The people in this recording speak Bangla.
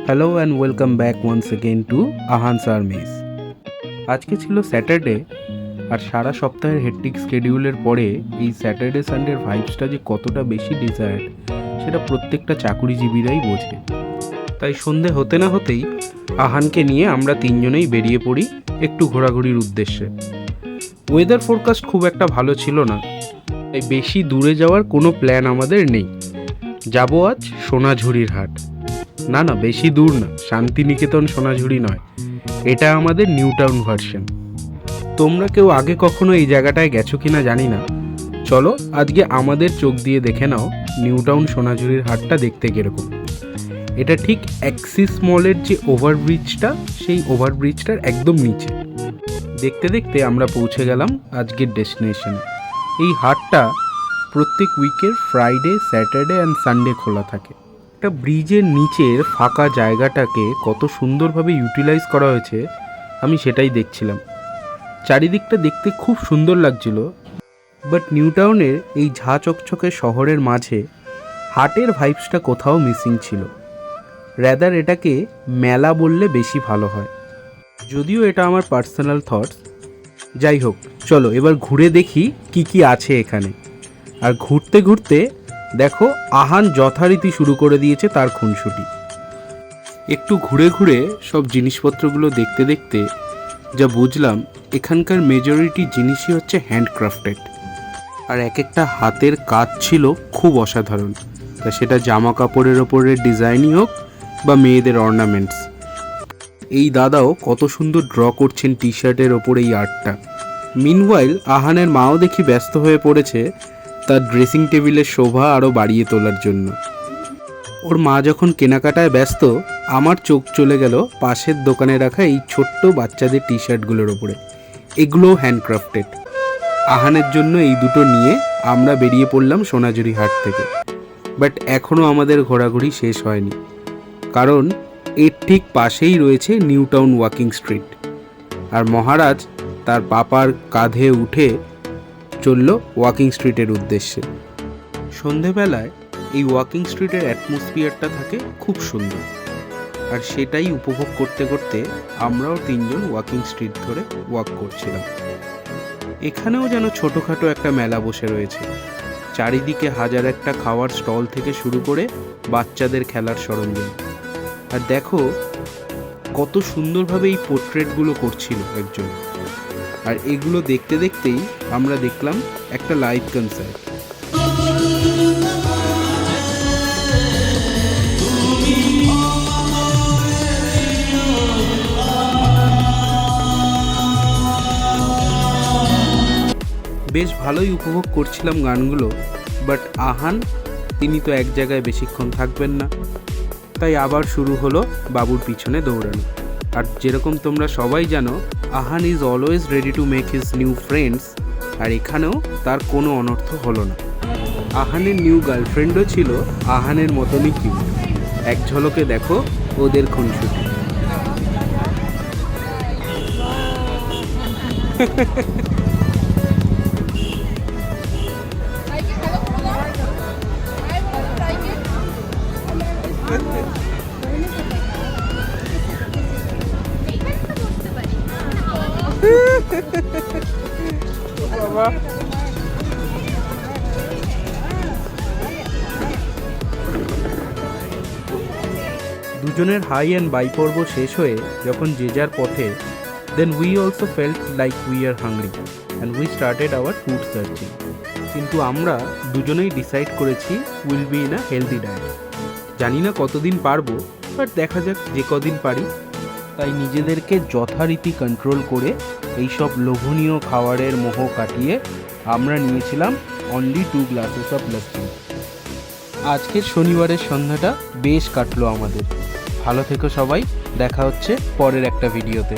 Hello and welcome back once again to Ahan's armies. আজকে ছিল স্যাটারডে, আর সারা সপ্তাহের হেক্টিক স্কেডিউলের পরে এই স্যাটারডে সানডের ভাইবসটা যে কতটা বেশি ডিজায়ার্ড সেটা প্রত্যেকটা চাকুরিজীবীরাই বোঝে। তাই সন্ধে হতে না হতেই আহানকে নিয়ে আমরা তিনজনেই বেরিয়ে পড়ি একটু ঘোরাঘুরির উদ্দেশ্যে। ওয়েদার ফোরকাস্ট খুব একটা ভালো ছিল না, তাই বেশি দূরে যাওয়ার কোনো প্ল্যান আমাদের নেই। যাব আজ সোনাঝুরির হাট। না বেশি দূর না, শান্তিনিকেতন সোনাঝুরি নয়, এটা আমাদের নিউ টাউন ভার্সন। তোমরা কেউ আগে কখনো এই জায়গাটায় গেছো কিনা জানি না, চলো আজকে আমাদের চোখ দিয়ে দেখে নাও নিউ টাউন সোনাঝুরির হাটটা দেখতে কীরকম। এটা ঠিক অ্যাক্সিস মলের যে ওভারব্রিজটা, সেই ওভারব্রিজটার একদম নিচে। দেখতে দেখতে আমরা পৌঁছে গেলাম আজকের ডেস্টিনেশনে। এই হাটটা প্রত্যেক উইকের ফ্রাইডে, স্যাটারডে অ্যান্ড সানডে খোলা থাকে। একটা ব্রিজের নিচের ফাঁকা জায়গাটাকে কত সুন্দরভাবে ইউটিলাইজ করা হয়েছে আমি সেটাই দেখছিলাম। চারিদিকটা দেখতে খুব সুন্দর লাগছিল। বাট নিউ টাউনের এই ঝাঁ চকচকে শহরের মাঝে হাটের ভাইবসটা কোথাও মিসিং ছিল। র্যাদার এটাকে মেলা বললে বেশি ভালো হয়, যদিও এটা আমার পার্সোনাল থটস। যাই হোক, চলো এবার ঘুরে দেখি কি কি আছে এখানে। আর ঘুরতে ঘুরতে দেখো আহান যথারীতি শুরু করে দিয়েছে তার খুনসুটি। একটু ঘুরে ঘুরে সব জিনিসপত্রগুলো দেখতে দেখতে যা বুঝলাম, এখানকার মেজরিটি জিনিসই হচ্ছে হ্যান্ডক্রাফটেড। আর এক একটা হাতের কাজ ছিল খুব অসাধারণ, তা সেটা জামা কাপড়ের ওপরের ডিজাইনই হোক বা মেয়েদের অর্নামেন্টস। এই দাদাও কত সুন্দর ড্র করছেন টি শার্টের ওপর এই আর্টটা। মিনওয়াইল আহানের মাও দেখি ব্যস্ত হয়ে পড়েছে তার ড্রেসিং টেবিলের শোভা আরও বাড়িয়ে তোলার জন্য। ওর মা যখন কেনাকাটায় ব্যস্ত, আমার চোখ চলে গেল পাশের দোকানে রাখা এই ছোট্ট বাচ্চাদের টি শার্টগুলোর ওপরে। এগুলোও হ্যান্ডক্রাফটেড। আহানের জন্য এই দুটো নিয়ে আমরা বেরিয়ে পড়লাম সোনাঝুরি হাট থেকে। বাট এখনও আমাদের ঘোরাঘুরি শেষ হয়নি, কারণ এর ঠিক পাশেই রয়েছে নিউ টাউন ওয়াকিং স্ট্রিট। আর মহারাজ তার পাপার কাঁধে উঠে চলল ওয়াকিং স্ট্রিটের উদ্দেশ্যে। সন্ধেবেলায় এই ওয়াকিং স্ট্রিটের অ্যাটমসফিয়ারটা থাকে খুব সুন্দর, আর সেটাই উপভোগ করতে করতে আমরাও তিনজন ওয়াকিং স্ট্রিট ধরে ওয়াক করছিলাম। এখানেও যেন ছোটোখাটো একটা মেলা বসে রয়েছে। চারিদিকে হাজার একটা খাওয়ার স্টল থেকে শুরু করে বাচ্চাদের খেলার সরঞ্জাম। আর দেখো কত সুন্দরভাবে এই পোর্ট্রেটগুলো করছিল একজন। আর এগুলো দেখতে দেখতেই আমরা দেখলাম একটা লাইভ কনসার্ট। বেশ ভালোই উপভোগ করছিলাম গানগুলো। বাট আহান তিনি তো এক জায়গায় বেশিক্ষণ থাকবেন না, তাই আবার শুরু হলো বাবুর পিছনে দৌড়ানো। আর যেরকম তোমরা সবাই জানো, Ahan is always ready to make his new friends. আর এখানেও তার কোনো অনর্থ হলো না। আহানের নিউ গার্লফ্রেন্ডও ছিল আহানের মতনই কিউট। এক ঝলকে দেখো ওদের খুনসুটি। বাবা দুজনের হাই অ্যান্ড বাই পর্ব শেষ হয়ে যখন যে যার পথে, then we also felt like we are hungry and we started our food searching. কিন্তু আমরা দুজনেই ডিসাইড করেছি will be in a healthy diet. জানি না কতদিন পারবো, বাট দেখা যাক যে কদিন পারি। তাই নিজেদেরকে যথারীতি কন্ট্রোল করে এইসব লোভনীয় খাবারের মোহ কাটিয়ে আমরা নিয়েছিলাম অনলি 2 গ্লাসেস অফ লস্যি। আজকের শনিবারের সন্ধ্যাটা বেশ কাটলো আমাদের। ভালো থেকো সবাই, দেখা হচ্ছে পরের একটা ভিডিওতে।